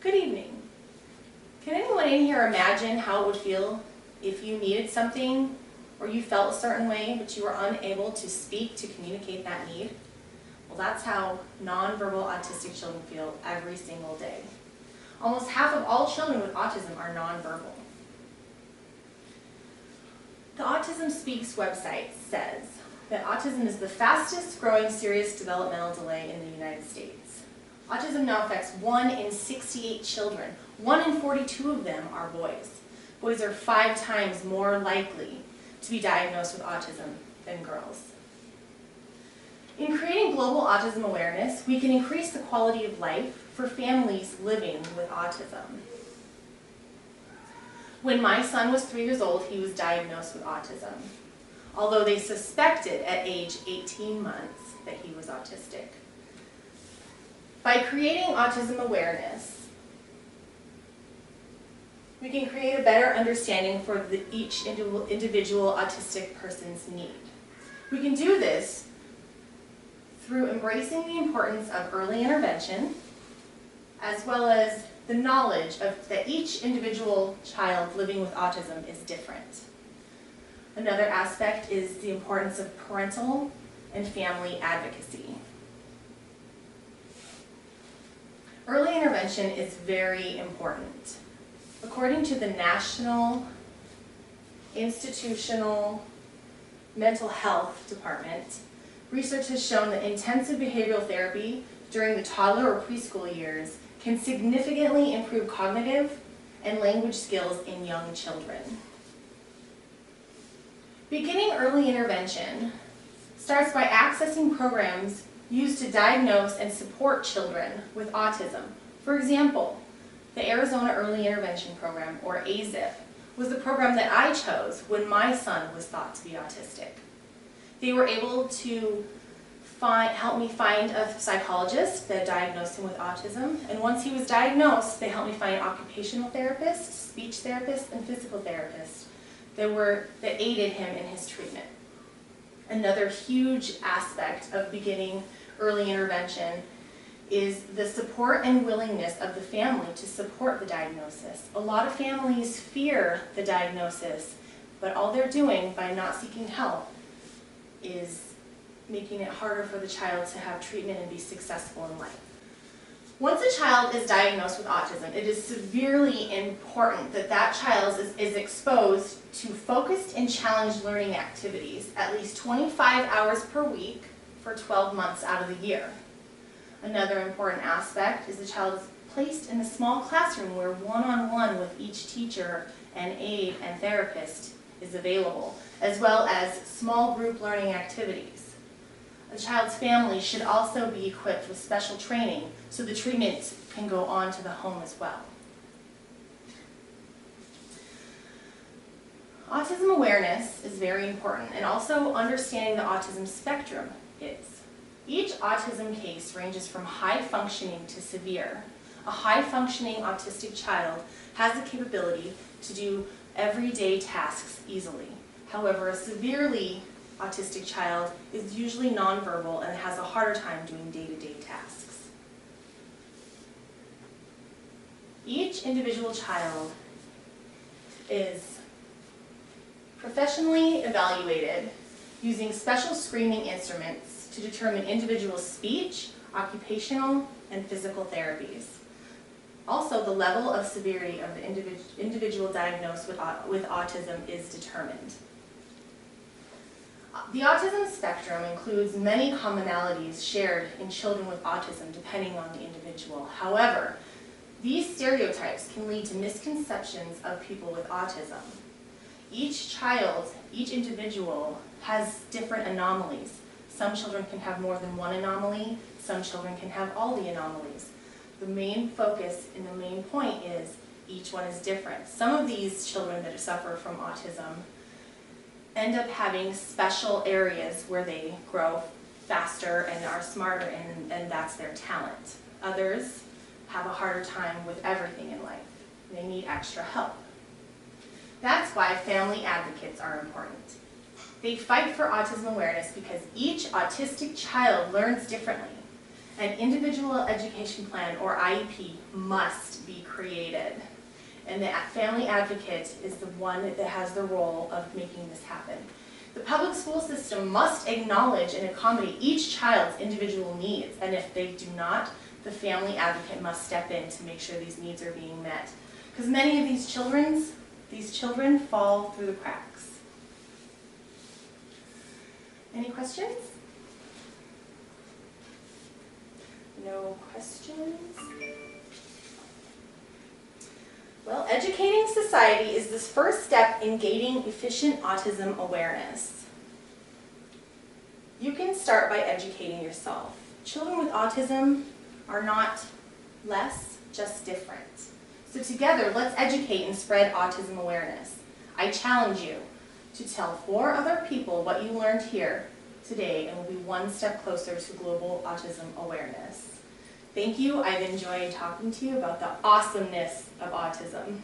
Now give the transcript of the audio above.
Good evening. Can anyone in here imagine how it would feel if you needed something or you felt a certain way but you were unable to speak to communicate that need? Well, that's how nonverbal autistic children feel every single day. Almost half of all children with autism are nonverbal. The Autism Speaks website says that autism is the fastest growing serious developmental delay in the United States. Autism now affects 1 in 68 children. 1 in 42 of them are boys. Boys are 5 times more likely to be diagnosed with autism than girls. In creating global autism awareness, we can increase the quality of life for families living with autism. When my son was 3 years old, he was diagnosed with autism, although they suspected at age 18 months that he was autistic. By creating autism awareness, we can create a better understanding for each individual autistic person's need. We can do this through embracing the importance of early intervention, as well as the knowledge that each individual child living with autism is different. Another aspect is the importance of parental and family advocacy. Early intervention is very important. According to the National Institutional Mental Health Department, research has shown that intensive behavioral therapy during the toddler or preschool years can significantly improve cognitive and language skills in young children. Beginning early intervention starts by accessing programs used to diagnose and support children with autism. For example, the Arizona Early Intervention Program, or AZIP, was the program that I chose when my son was thought to be autistic. They were able to help me find a psychologist that diagnosed him with autism, and once he was diagnosed, they helped me find occupational therapists, speech therapists, and physical therapists that aided him in his treatment. Another huge aspect of beginning early intervention is the support and willingness of the family to support the diagnosis. A lot of families fear the diagnosis, but all they're doing by not seeking help is making it harder for the child to have treatment and be successful in life. Once a child is diagnosed with autism, it is severely important that that child is exposed to focused and challenged learning activities at least 25 hours per week for 12 months out of the year. Another important aspect is the child is placed in a small classroom where one-on-one with each teacher and aide and therapist is available, as well as small group learning activities. A child's family should also be equipped with special training so the treatment can go on to the home as well. Autism awareness is very important, and also understanding the autism spectrum is. Each autism case ranges from high functioning to severe. A high functioning autistic child has the capability to do everyday tasks easily. However, a severely autistic child is usually nonverbal and has a harder time doing day-to-day tasks. Each individual child is professionally evaluated using special screening instruments to determine individual speech, occupational, and physical therapies. Also, the level of severity of the individual diagnosed with autism is determined. The autism spectrum includes many commonalities shared in children with autism depending on the individual. However, these stereotypes can lead to misconceptions of people with autism. Each child, each individual has different anomalies. Some children can have more than one anomaly, some children can have all the anomalies. The main focus and the main point is each one is different. Some of these children that suffer from autism end up having special areas where they grow faster and are smarter, and that's their talent. Others have a harder time with everything in life. They need extra help. That's why family advocates are important. They fight for autism awareness because each autistic child learns differently, An individual education plan, or IEP, must be created. And the family advocate is the one that has the role of making this happen. The public school system must acknowledge and accommodate each child's individual needs, and if they do not, the family advocate must step in to make sure these needs are being met. Because many of these children fall through the cracks. Any questions? No questions? Well, educating society is this first step in gaining efficient autism awareness. You can start by educating yourself. Children with autism are not less, just different. So together, let's educate and spread autism awareness. I challenge you to tell 4 other people what you learned here today, and we'll be one step closer to global autism awareness. Thank you. I've enjoyed talking to you about the awesomeness of autism.